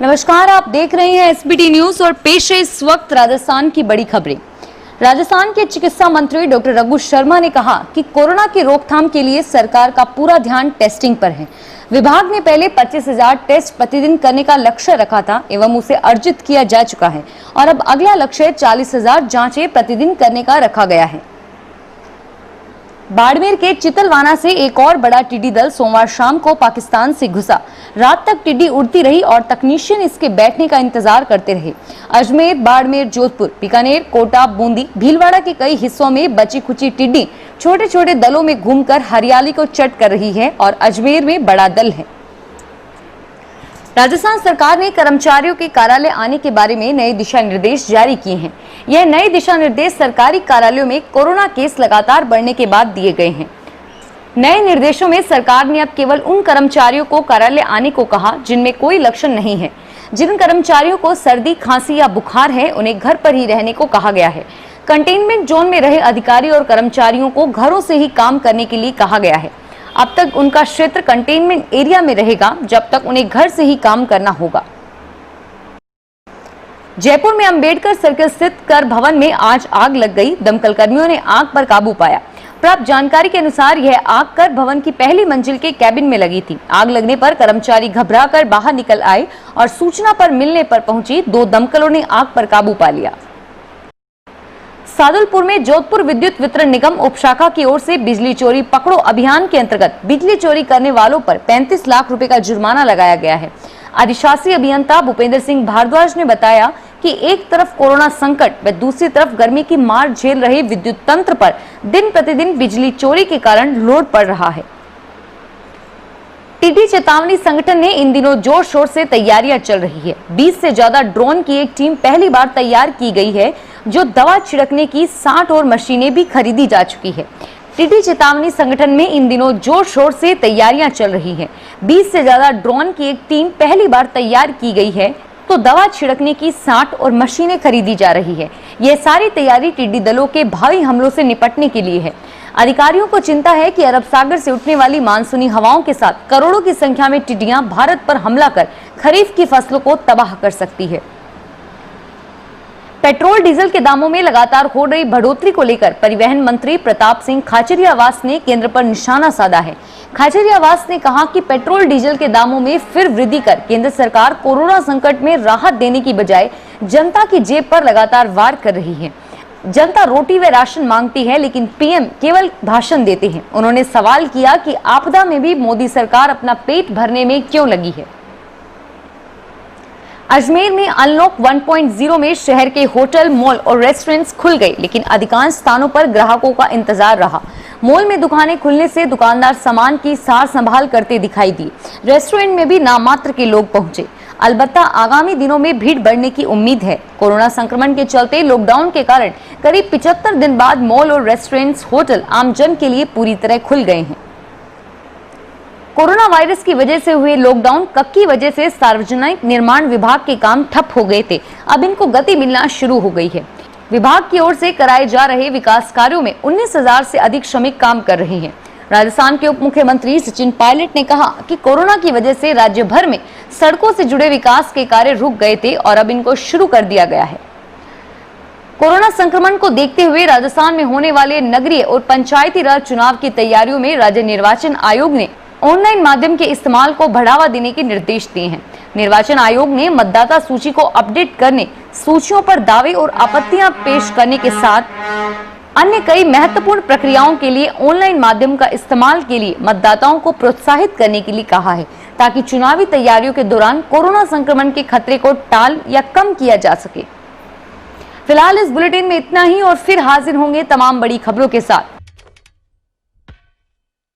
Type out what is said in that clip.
नमस्कार, आप देख रहे हैं एसबीटी न्यूज और पेश है इस वक्त राजस्थान की बड़ी खबरें। राजस्थान के चिकित्सा मंत्री डॉक्टर रघु शर्मा ने कहा कि कोरोना की रोकथाम के लिए सरकार का पूरा ध्यान टेस्टिंग पर है। विभाग ने पहले 25,000 टेस्ट प्रतिदिन करने का लक्ष्य रखा था एवं उसे अर्जित किया जा चुका है और अब अगला लक्ष्य 40,000 जांचें प्रतिदिन करने का रखा गया है। बाड़मेर के चितलवाना से एक और बड़ा टिड्डी दल सोमवार शाम को पाकिस्तान से घुसा। रात तक टिड्डी उड़ती रही और तकनीशियन इसके बैठने का इंतजार करते रहे। अजमेर, बाड़मेर, जोधपुर, बीकानेर, कोटा, बूंदी, भीलवाड़ा के कई हिस्सों में बची खुची टिड्डी छोटे छोटे दलों में घूमकर हरियाली को चट कर रही है और अजमेर में बड़ा दल है। राजस्थान सरकार ने कर्मचारियों के कार्यालय आने के बारे में नए दिशा निर्देश जारी किए हैं। यह नए दिशा निर्देश सरकारी कार्यालयों में कोरोना केस लगातार बढ़ने के बाद दिए गए हैं। नए निर्देशों में सरकार ने अब केवल उन कर्मचारियों को कार्यालय आने को कहा जिनमें कोई लक्षण नहीं है। जिन कर्मचारियों को सर्दी, खांसी या बुखार है उन्हें घर पर ही रहने को कहा गया है। कंटेनमेंट जोन में रहे अधिकारी और कर्मचारियों को घरों से ही काम करने के लिए कहा गया है। अब तक उनका क्षेत्र कंटेनमेंट एरिया में रहेगा जब तक उन्हें घर से ही काम करना होगा। जयपुर में अंबेडकर सर्कल स्थित कर भवन में आज आग लग गई। दमकल कर्मियों ने आग पर काबू पाया। प्राप्त जानकारी के अनुसार यह आग कर भवन की पहली मंजिल के कैबिन में लगी थी। आग लगने पर कर्मचारी घबराकर बाहर निकल आए और सूचना पर मिलने पर पहुंची 2 दमकलों ने आग पर काबू पा लिया। सादुलपुर में जोधपुर विद्युत वितरण निगम उपशाखा की ओर से बिजली चोरी पकड़ो अभियान के अंतर्गत बिजली चोरी करने वालों पर 35 लाख रुपए का जुर्माना लगाया गया है। अधिशासी अभियंता भूपेंद्र सिंह भारद्वाज ने बताया कि एक तरफ कोरोना संकट व दूसरी तरफ गर्मी की मार झेल रहे विद्युत तंत्र पर दिन प्रतिदिन बिजली चोरी के कारण लोड पड़ रहा है। टिड्डी चेतावनी संगठन ने इन दिनों जोर शोर से तैयारियां चल रही है। 20 से ज्यादा ड्रोन की एक टीम पहली बार तैयार की गई है जो दवा छिड़कने की 60 और मशीनें भी खरीदी जा चुकी है। टिड्डी चेतावनी संगठन में इन दिनों जोर शोर से तैयारियां चल रही हैं। 20 से ज्यादा ड्रोन की एक टीम पहली बार तैयार की गई है तो दवा छिड़कने की 60 और मशीनें खरीदी जा रही है। यह सारी तैयारी टिड्डी दलों के भारी हमलों से निपटने के लिए है। अधिकारियों को चिंता है कि अरब सागर से उठने वाली मानसूनी हवाओं के साथ करोड़ों की संख्या में टिड्डियां भारत पर हमला कर खरीफ की फसलों को तबाह कर सकती है। पेट्रोल डीजल के दामों में लगातार हो रही बढ़ोतरी को लेकर परिवहन मंत्री प्रताप सिंह खाचरियावास ने केंद्र पर निशाना साधा है। खाचरियावास ने कहा कि पेट्रोल डीजल के दामों में फिर वृद्धि कर केंद्र सरकार कोरोना संकट में राहत देने की बजाय जनता की जेब पर लगातार वार कर रही है। जनता रोटी व राशन मांगती है लेकिन पीएम केवल भाषण देते हैं। उन्होंने सवाल किया कि आपदा में भी मोदी सरकार अपना पेट भरने में क्यों लगी है। अजमेर में अनलॉक 1.0 में शहर के होटल, मॉल और रेस्टोरेंट्स खुल गए लेकिन अधिकांश स्थानों पर ग्राहकों का इंतजार रहा। मॉल में दुकानें खुलने से दुकानदार सामान की सार संभाल करते दिखाई दिए। रेस्टोरेंट में भी नामात्र के लोग पहुंचे। अलबत्ता आगामी दिनों में भीड़ बढ़ने की उम्मीद है। कोरोना संक्रमण के चलते लॉकडाउन के कारण करीब 75 दिन बाद मॉल और रेस्टोरेंट्स, होटल आमजन के लिए पूरी तरह खुल गए हैं। कोरोना वायरस की वजह से हुए लॉकडाउन की वजह से सार्वजनिक निर्माण विभाग के काम ठप हो गए थे। अब इनको गति मिलना शुरू हो गई है। विभाग की ओर से कराए जा रहे विकास कार्यों में 19,000 से अधिक श्रमिक काम कर रहे हैं। राजस्थान के उप मुख्यमंत्री सचिन पायलट ने कहा कि कोरोना की वजह से राज्य भर में सड़कों से जुड़े विकास के कार्य रुक गए थे और अब इनको शुरू कर दिया गया है। कोरोना संक्रमण को देखते हुए राजस्थान में होने वाले नगरीय और पंचायती राज चुनाव की तैयारियों में राज्य निर्वाचन आयोग ने ऑनलाइन माध्यम के इस्तेमाल को बढ़ावा देने के निर्देश दिए हैं। निर्वाचन आयोग ने मतदाता सूची को अपडेट करने, सूचियों पर दावे और आपत्तियां पेश करने के साथ अन्य कई महत्वपूर्ण प्रक्रियाओं के लिए ऑनलाइन माध्यम का इस्तेमाल के लिए मतदाताओं को प्रोत्साहित करने के लिए कहा है ताकि चुनावी तैयारियों के दौरान कोरोना संक्रमण के खतरे को टाल या कम किया जा सके। फिलहाल इस बुलेटिन में इतना ही और फिर हाजिर होंगे तमाम बड़ी खबरों के साथ।